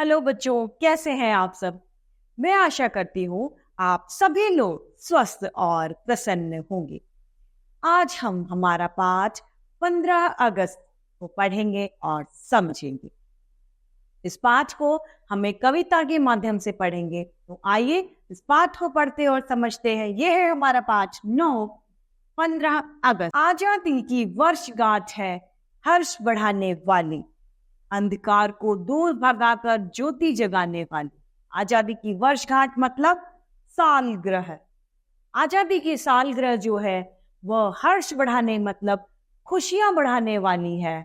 Hello बच्चों, कैसे हैं आप सब। मैं आशा करती हूँ आप सभी लोग स्वस्थ और प्रसन्न होंगे। आज हम हमारा पाठ 15 अगस्त को पढ़ेंगे और समझेंगे। इस पाठ को हमें कविता के माध्यम से पढ़ेंगे। तो आइए इस पाठ को पढ़ते और समझते हैं। यह है हमारा पाठ 15 अगस्त। आजादी की वर्षगांठ है हर्ष बढ़ाने वाली, अंधकार को दूर भगाकर ज्योति जगाने वाली। आजादी की वर्षगांठ मतलब सालगिरह। आजादी की सालगिरह जो है वह हर्ष बढ़ाने मतलब खुशियां बढ़ाने वाली है,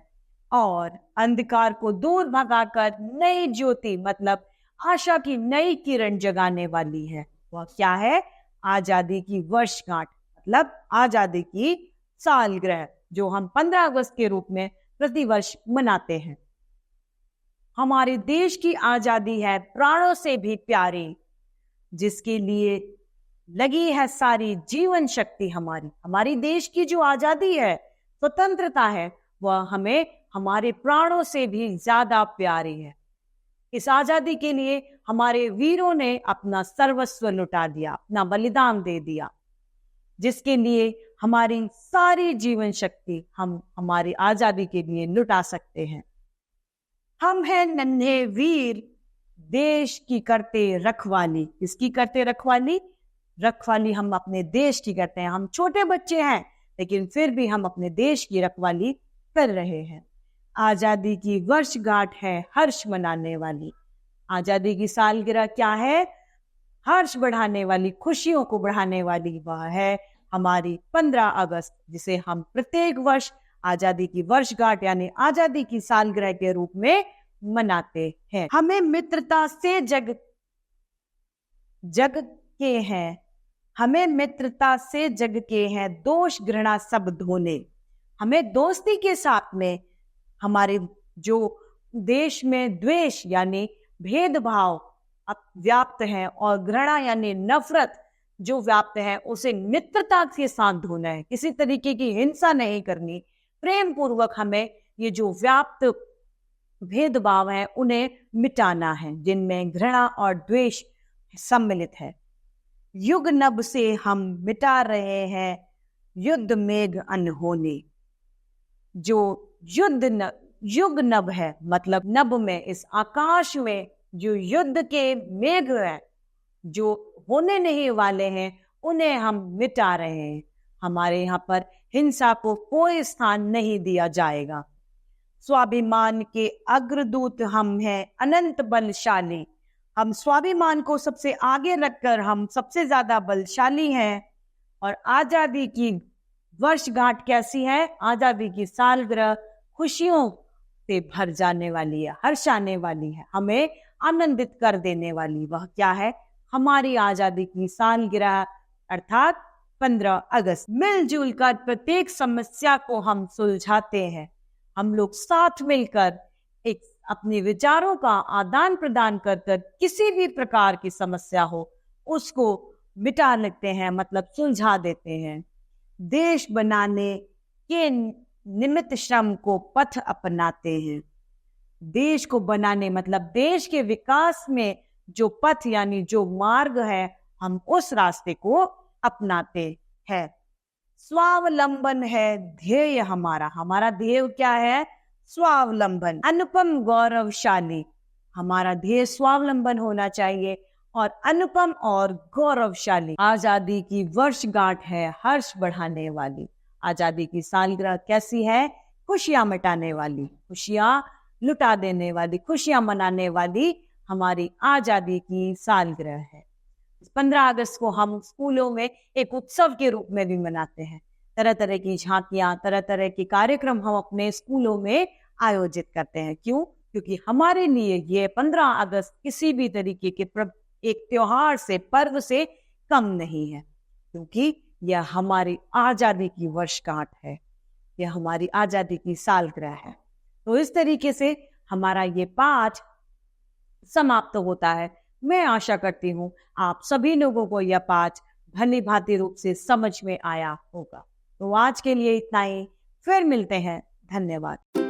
और अंधकार को दूर भगाकर नई ज्योति मतलब आशा की नई किरण जगाने वाली है। वह क्या है? आजादी की वर्षगांठ मतलब आजादी की सालगिरह, जो हम 15 अगस्त के रूप में प्रतिवर्ष मनाते हैं। हमारे देश की आजादी है प्राणों से भी प्यारी, जिसके लिए लगी है सारी जीवन शक्ति। हमारी देश की जो आजादी है, स्वतंत्रता है, वह हमें हमारे प्राणों से भी ज्यादा प्यारी है। इस आजादी के लिए हमारे वीरों ने अपना सर्वस्व लुटा दिया, अपना बलिदान दे दिया, जिसके लिए हमारी सारी जीवन शक्ति हम हमारी आजादी के लिए लुटा सकते हैं। हम हैं नन्हे वीर, देश की करते रखवाली। किसकी करते रखवाली? रखवाली हम अपने देश की करते हैं। हम छोटे बच्चे हैं, लेकिन फिर भी हम अपने देश की रखवाली कर रहे हैं। आजादी की वर्षगांठ है हर्ष मनाने वाली। आजादी की सालगिरह क्या है? हर्ष बढ़ाने वाली, खुशियों को बढ़ाने वाली। वह है हमारी 15 अगस्त, जिसे हम प्रत्येक वर्ष आजादी की वर्षगांठ यानी आजादी की सालगिरह के रूप में मनाते हैं। हमें मित्रता से जग के हैं, हमें मित्रता से जग के हैं, दोष घृणा सब धोने। हमें दोस्ती के साथ में हमारे जो देश में द्वेष यानी भेदभाव व्याप्त है और घृणा यानी नफरत जो व्याप्त है, उसे मित्रता के साथ धोना है। किसी तरीके की हिंसा नहीं करनी, प्रेम पूर्वक हमें ये जो व्याप्त भेदभाव है उन्हें मिटाना है, जिनमें घृणा और द्वेष सम्मिलित है। युग नभ से हम मिटा रहे हैं युद्ध मेघ अनहोनी। जो युग नभ है मतलब नभ में, इस आकाश में जो युद्ध के मेघ है जो होने नहीं वाले हैं, उन्हें हम मिटा रहे हैं। हमारे यहाँ पर हिंसा को कोई स्थान नहीं दिया जाएगा। स्वाभिमान के अग्रदूत हम हैं अनंत बलशाली। हम स्वाभिमान को सबसे आगे रखकर हम सबसे ज्यादा बलशाली हैं। और आजादी की वर्षगांठ कैसी है? आजादी की सालगिरह खुशियों से भर जाने वाली है, हर्षाने वाली है, हमें आनंदित कर देने वाली। वह क्या है? हमारी आजादी की सालगिरह अर्थात 15 अगस्त। मिलजुल कर प्रत्येक समस्या को हम सुलझाते हैं। हम लोग साथ मिलकर एक अपने विचारों का आदान प्रदान कर किसी भी प्रकार की समस्या हो उसको मिटा लेते हैं, मतलब सुलझा देते हैं। देश बनाने के निमित्त श्रम को पथ अपनाते हैं। देश को बनाने मतलब देश के विकास में जो पथ यानी जो मार्ग है, हम उस रास्ते को अपनाते हैं। स्वावलंबन है ध्येय हमारा। हमारा ध्येय क्या है? स्वावलंबन। अनुपम गौरवशाली। हमारा ध्येय स्वावलंबन होना चाहिए और अनुपम और गौरवशाली। आजादी की वर्षगांठ है हर्ष बढ़ाने वाली। आजादी की सालगिरह कैसी है? खुशियां मिटाने वाली, खुशियां लुटा देने वाली, खुशियां मनाने वाली हमारी आजादी की सालगिरह है। 15 अगस्त को हम स्कूलों में एक उत्सव के रूप में भी मनाते हैं। तरह तरह की झांकियां, तरह तरह के कार्यक्रम हम अपने स्कूलों में आयोजित करते हैं। क्यों? क्योंकि हमारे लिए ये 15 अगस्त किसी भी तरीके के एक त्योहार से, पर्व से कम नहीं है, क्योंकि यह हमारी आजादी की वर्षगांठ है, यह हमारी आजादी की सालगिरह है। तो इस तरीके से हमारा ये पाठ समाप्त होता है। मैं आशा करती हूँ आप सभी लोगों को यह पाठ भली भांति रूप से समझ में आया होगा। तो आज के लिए इतना ही, फिर मिलते हैं। धन्यवाद।